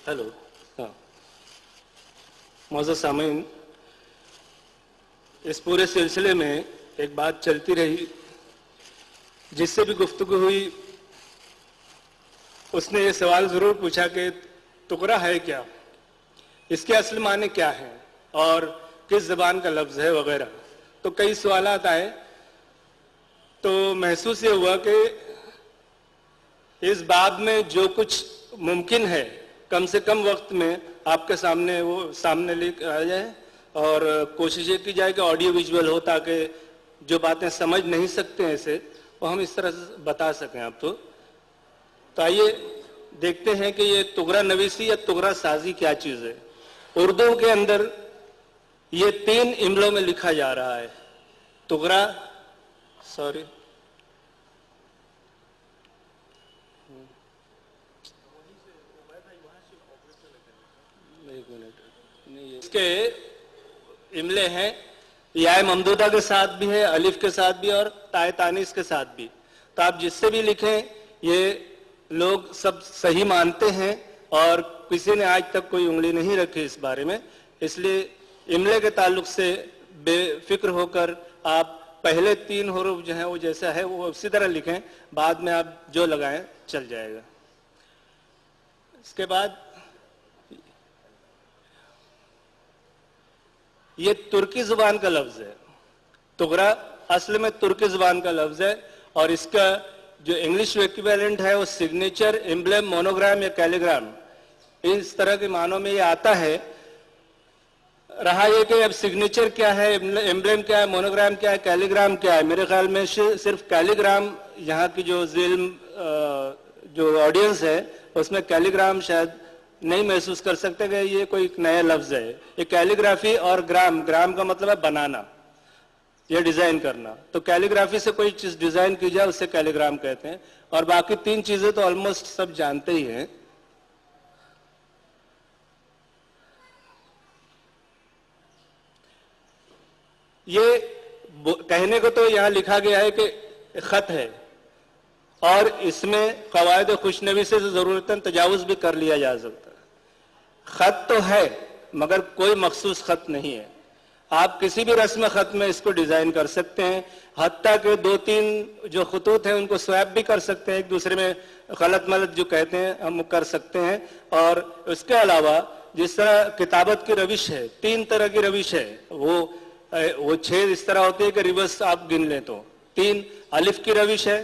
Hello. हाँ, मौजूद सामीन, इस पूरे सिलसिले में एक बात चलती रही, जिससे भी गुफ्तगू हुई उसने ये सवाल ज़रूर पूछा कि तुकरा है क्या, इसके असल माने क्या हैं और किस ज़बान का लफ्ज़ है वगैरह। तो कई सवालात आए, तो महसूस ये हुआ कि इस बाब में जो कुछ मुमकिन है कम से कम वक्त में आपके सामने वो सामने लेकर आ जाए और कोशिश ये की जाए कि ऑडियो विजुअल हो, ताकि जो बातें समझ नहीं सकते हैं इसे वो हम इस तरह से बता सकें आपको। तो आइए देखते हैं कि ये तुगरा नवीसी या तुगरा साजी क्या चीज़ है। उर्दू के अंदर ये 3 इमलों में लिखा जा रहा है। तुगरा, सॉरी, इसके इमले हैं, याय ममदूदा के साथ भी है, अलिफ के साथ भी और ताए तानीस के साथ भी। तो आप जिससे भी लिखें ये लोग सब सही मानते हैं और किसी ने आज तक कोई उंगली नहीं रखी इस बारे में। इसलिए इमले के ताल्लुक से बेफिक्र होकर आप पहले 3 हरूफ जो हैं वो जैसा है वो उसी तरह लिखें, बाद में आप जो लगाएं चल जाएगा। इसके बाद ये तुर्की ज़ुबान का लफ्ज़ है। तुगरा असल में तुर्की ज़ुबान का लफ्ज़ है और इसका जो इंग्लिश इक्विवेलेंट है वो सिग्नेचर, एम्ब्लेम, मोनोग्राम या कैलीग्राम, इस तरह के मानों में ये आता है। रहा ये कि अब सिग्नेचर क्या है, एम्ब्लेम क्या है, मोनोग्राम क्या है, कैलीग्राम क्या है। मेरे ख्याल में सिर्फ कैलीग्राम, यहाँ की जो जो ऑडियंस है उसमें कैलीग्राम शायद नहीं महसूस कर सकते कि ये कोई नया लफ्ज़ है। ये कैलीग्राफी और ग्राम का मतलब है बनाना या डिज़ाइन करना। तो कैलीग्राफी से कोई चीज़ डिज़ाइन की जाए उससे कैलीग्राम कहते हैं। और बाकी 3 चीज़ें तो ऑलमोस्ट सब जानते ही हैं। ये कहने को तो यहाँ लिखा गया है कि ख़त है और इसमें क़वायद खुशनवीसी से ज़रूरतन तजावुज़ भी कर लिया जा सकता है। ख़त तो है मगर कोई मखसूस ख़त नहीं है। आप किसी भी रस्म ख़त में इसको डिज़ाइन कर सकते हैं, हत्ता के 2-3 जो खतूत हैं उनको स्वैप भी कर सकते हैं, एक दूसरे में गलत मलत जो कहते हैं हम कर सकते हैं। और उसके अलावा जिस तरह किताबत की रविश है, 3 तरह की रविश है, वो 6 इस तरह होती है कि रिवर्स आप गिन लें तो 3 अलिफ की रविश है,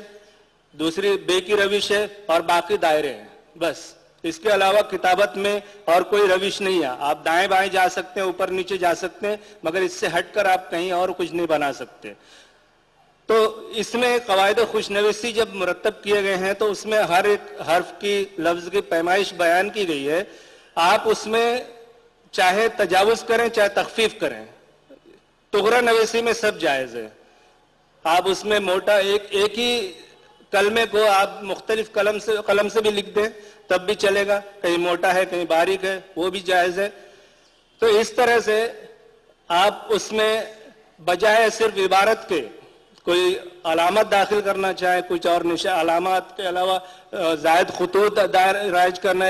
दूसरी बे की रविश है और बाकी दायरे हैं, बस। इसके अलावा किताबत में और कोई रविश नहीं है। आप दाएं बाएं जा सकते हैं, ऊपर नीचे जा सकते हैं, मगर इससे हटकर आप कहीं और कुछ नहीं बना सकते। तो इसमें क़वायद खुशनवीसी जब मुरतब किए गए हैं तो उसमें हर एक हर्फ की लफ्ज़ की पैमाइश बयान की गई है। आप उसमें चाहे तजावुज़ करें चाहे तखफीफ करें, तुगरा नवीसी में सब जायज़ है। आप उसमें मोटा एक ही कलमे को आप मुख्तलिफ कलम से भी लिख दें तब भी चलेगा, कहीं मोटा है कहीं बारीक है, वो भी जायज़ है। तो इस तरह से आप उसमें बजाय सिर्फ इबारत के कोई अलामत दाखिल करना चाहे, कुछ और अलामत के अलावा ज़ायद खुतूत राइज करना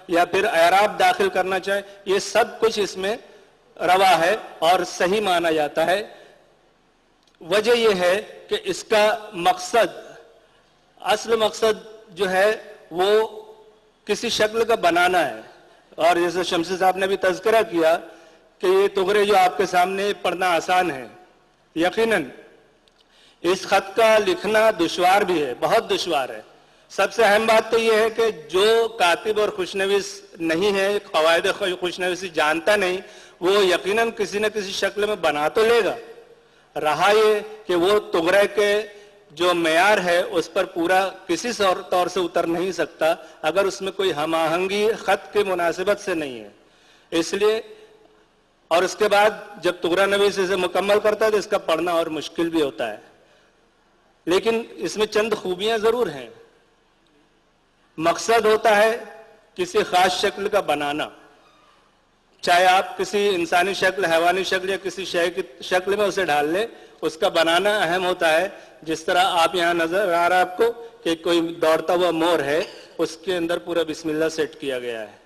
या फिर एराब दाखिल करना चाहे, ये सब कुछ इसमें रवा है और सही माना जाता है। वजह यह है कि इसका मकसद, असल मकसद जो है वो किसी शक्ल का बनाना है। और जैसे शमसी साहब ने भी तज़किरा किया कि ये तुगरे जो आपके सामने पढ़ना आसान है, यकीनन इस खत का लिखना दुश्वार भी है, बहुत दुश्वार है। सबसे अहम बात तो ये है कि जो कातिब और खुशनवीस नहीं है, क़वायद खुशनवीसी जानता नहीं, वो यकीनन किसी न किसी शक्ल में बना तो लेगा। रहा ये कि वो तुगरे के जो मेयार है उस पर पूरा किसी तौर से उतर नहीं सकता अगर उसमें कोई हमाहंगी खत की मुनासिबत से नहीं है। इसलिए और उसके बाद जब तुगरा नवीसी से मुकम्मल करता है तो इसका पढ़ना और मुश्किल भी होता है। लेकिन इसमें चंद खूबियां जरूर हैं। मकसद होता है किसी खास शक्ल का बनाना, चाहे आप किसी इंसानी शक्ल, हैवानी शक्ल या किसी शय की शक्ल में उसे ढाल लें, उसका बनाना अहम होता है। जिस तरह आप यहाँ नजर आ रहा है आपको कि कोई दौड़ता हुआ मोर है, उसके अंदर पूरा बिस्मिल्लाह सेट किया गया है।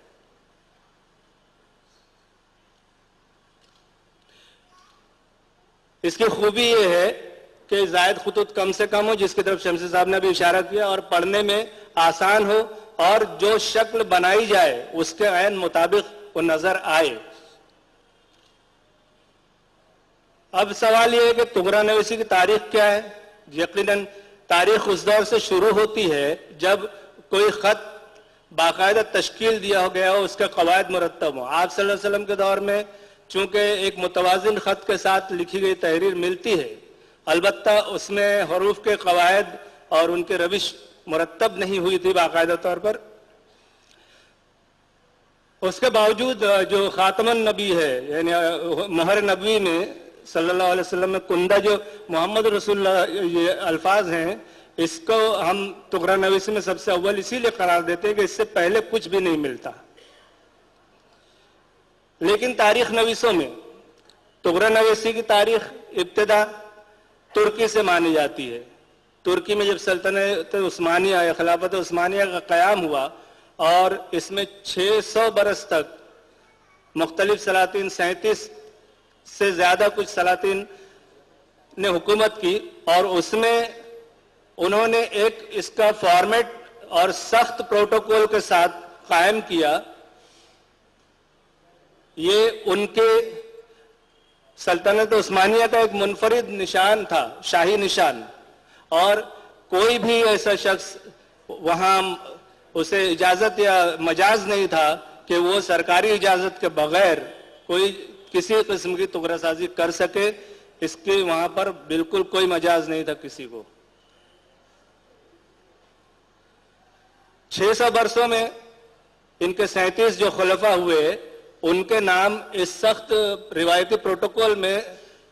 اس کی خوبی یہ ہے کہ زائد خطوط کم سے کم ہو، جس کی طرف شمسی صاحب نے بھی اشارہ کیا، اور پڑھنے میں آسان ہو، اور جو شکل بنائی جائے اس کے عین مطابق وہ نظر آئے۔ اب سوال یہ ہے کہ طغرا نویسی کی تاریخ کیا ہے؟ یقیناً تاریخ اس دور سے شروع ہوتی ہے جب کوئی خط باقاعدہ تشکیل دیا گیا ہو، اس کے قواعد مرتب ہوں۔ آپ صلی اللہ علیہ وسلم کے دور میں چونکہ ایک متوازن خط کے ساتھ لکھی گئی تحریر ملتی ہے، البتہ اس میں حروف کے قواعد اور ان کے روش مرتب نہیں ہوئی تھی باقاعدہ طور پر۔ اس کے باوجود جو خاتم النبی ہے، یعنی مہر نبوی میں صلی اللہ علیہ وسلم میں کندہ جو محمد رسول اللہ یہ الفاظ ہیں، اس کو ہم طغرا نویسی میں سب سے اول اسی لیے قرار دیتے ہیں کہ اس سے پہلے کچھ بھی نہیں ملتا۔ لیکن تاریخ نویسوں میں طغرا نویسی کی تاریخ ابتدا ترکی سے مانی جاتی ہے۔ ترکی میں جب سلطنت عثمانیہ یا خلافت عثمانیہ کا قیام ہوا اور اس میں 600 برس تک مختلف سلاطین، 37 سے زیادہ کچھ سلاطین نے حکومت کی، اور اس میں انہوں نے ایک اس کا فارمیٹ اور سخت پروٹوکول کے ساتھ قائم کیا۔ یہ ان کے سلطنت عثمانیہ کا ایک منفرد نشان تھا، شاہی نشان، اور کوئی بھی ایسا شخص وہاں اسے اجازت یا مجاز نہیں تھا کہ وہ سرکاری اجازت کے بغیر کوئی کسی قسم کی طغرا سازی کر سکے۔ اس کی وہاں پر بالکل کوئی مجاز نہیں تھا کسی کو۔ 600 برسوں میں ان کے 37 جو خلفاء ہوئے، ان کے نام اس سخت روایتی پروٹوکول میں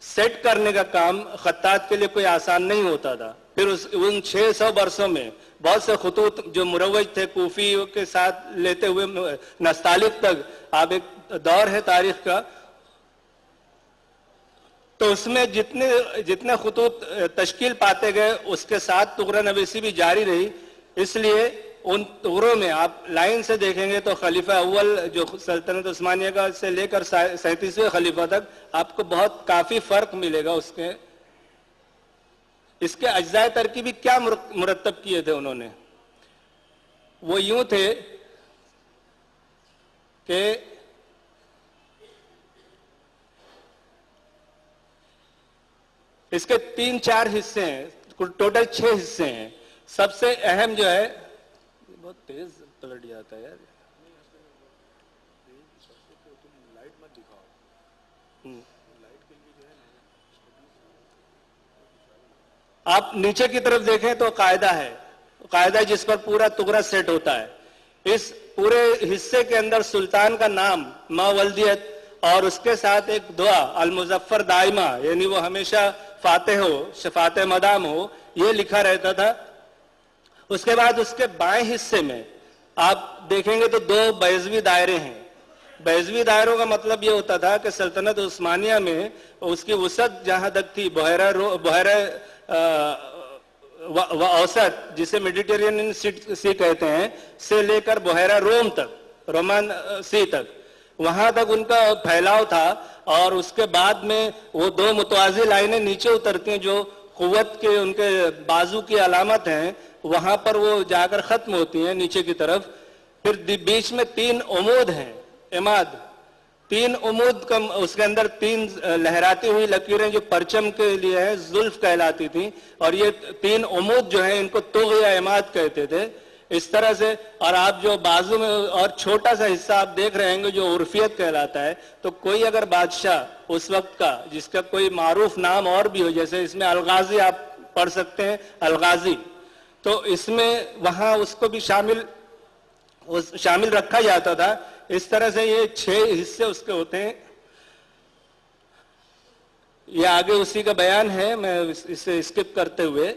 سیٹ کرنے کا کام خطاط کے لیے کوئی آسان نہیں ہوتا تھا۔ پھر ان 600 برسوں میں بہت سے خطوط جو مروج تھے کوفی کے ساتھ لیتے ہوئے نستعلیق تک، اب ایک دور ہے تاریخ کا، تو اس میں جتنے خطوط تشکیل پاتے گئے اس کے ساتھ طغرا نویسی بھی جاری رہی۔ اس لیے ان طغروں میں آپ لائن سے دیکھیں گے تو خلیفہ اول جو سلطنت عثمانیہ کا سے لے کر 37ویں خلیفہ تک آپ کو بہت کافی فرق ملے گا۔ اس کے اجزاء ترکیبی کیا مرتب کیے تھے انہوں نے؟ وہ یوں تھے کہ اس کے 3-4 حصے ہیں، ٹوٹل 6 حصے ہیں۔ سب سے اہم جو ہے، بہت تیز پلٹ جاتا ہے یار، آپ نیچے کی طرف دیکھیں تو قاعدہ ہے، قاعدہ جس پر پورا طغرا سیٹ ہوتا ہے۔ اس پورے حصے کے اندر سلطان کا نام، ما ولدیت، اور اس کے ساتھ ایک دعا المظفر دائمہ، یعنی وہ ہمیشہ فاتح ہو، شفاعت مدام ہو، یہ لکھا رہتا تھا۔ اس کے بعد اس کے بائیں حصے میں آپ دیکھیں گے تو 2 بیضوی دائرے ہیں۔ بیضوی دائروں کا مطلب یہ ہوتا تھا کہ سلطنت عثمانیہ میں اس کی وسعت جہاں تک تھی، بحیرہ اوسط جسے میڈیٹرینین سی کہتے ہیں، سے لے کر بحیرہ روم تک، رومان سی تک، وہاں تک ان کا پھیلاؤ تھا۔ اور اس کے بعد میں وہ 2 متوازی لائنیں نیچے اترتی ہیں جو قوت کے ان کے بازو کی علامت ہیں، وہاں پر وہ جا کر ختم ہوتی ہیں نیچے کی طرف۔ پھر بیچ میں 3 عمود ہیں، عماد، 3 عمود کا، اس کے اندر 3 لہراتی ہوئی لکیریں جو پرچم کے لیے ہیں، زلف کہلاتی تھیں، اور یہ 3 عمود جو ہیں ان کو طغ یا عماد کہتے تھے۔ اس طرح سے، اور آپ جو بازو میں اور چھوٹا سا حصہ آپ دیکھ رہے ہیں جو عرفیت کہلاتا ہے، تو کوئی اگر بادشاہ اس وقت کا جس کا کوئی معروف نام اور بھی ہو، جیسے اس میں الغازی آپ پڑھ سکتے ہیں، الغازی، تو اس میں وہاں اس کو بھی شامل رکھا جاتا تھا۔ اس طرح سے یہ 6 حصے اس کے ہوتے ہیں۔ یہ آگے اسی کا بیان ہے، میں اسے اسکپ کرتے ہوئے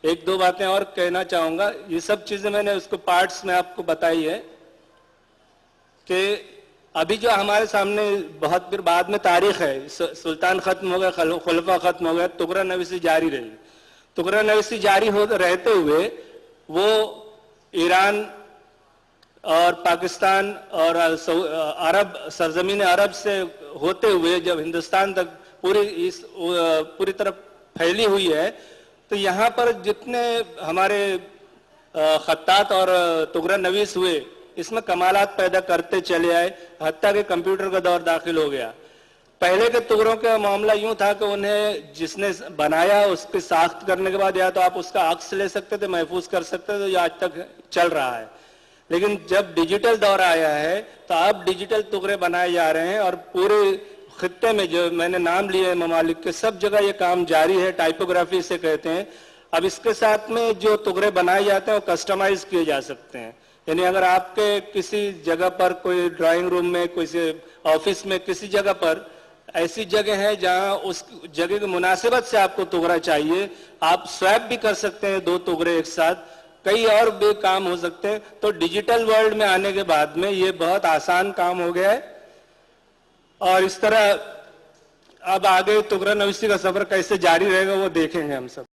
1-2 باتیں اور کہنا چاہوں گا۔ یہ سب چیزیں میں نے اس کو پارٹس میں آپ کو بتائی ہے کہ ابھی جو ہمارے سامنے بہت پھر بعد میں تاریخ ہے، سلطان ختم ہو گئے، خلفاء ختم ہو گئے، طغرا نویسی جاری رہی۔ طغرا نویسی جاری رہتے ہوئے وہ ایران اور پاکستان اور عرب، سرزمین عرب سے ہوتے ہوئے جب ہندوستان تک पूरी तरफ फैली हुई है। तो यहाँ पर जितने हमारे खत्तात और तुगरा नवीस हुए, इसमें कमालात पैदा करते चले आए, हत्ता के कंप्यूटर का दौर दाखिल हो गया। पहले के तुगरों का मामला यूं था कि उन्हें जिसने बनाया उसकी साख्त करने के बाद या तो आप उसका अक्स ले सकते थे, महफूज कर सकते थे, जो आज तक चल रहा है। लेकिन जब डिजिटल दौर आया है तो अब डिजिटल तुगरे बनाए जा रहे हैं और पूरे खित्ते में जो मैंने नाम लिए ममालिक के, सब जगह ये काम जारी है। टाइपोग्राफी से कहते हैं। अब इसके साथ में जो तुगरे बनाए जाते हैं वो कस्टमाइज किए जा सकते हैं। यानी अगर आपके किसी जगह पर, कोई ड्राइंग रूम में, किसी ऑफिस में, किसी जगह पर ऐसी जगह है जहां उस जगह की मुनासिबत से आपको तुगरा चाहिए, आप स्वैप भी कर सकते हैं 2 तुगरे एक साथ, कई और भी काम हो सकते हैं। तो डिजिटल वर्ल्ड में आने के बाद में ये बहुत आसान काम हो गया है। और इस तरह अब आगे तुगरा नवीसी का सफर कैसे जारी रहेगा वो देखेंगे हम सब।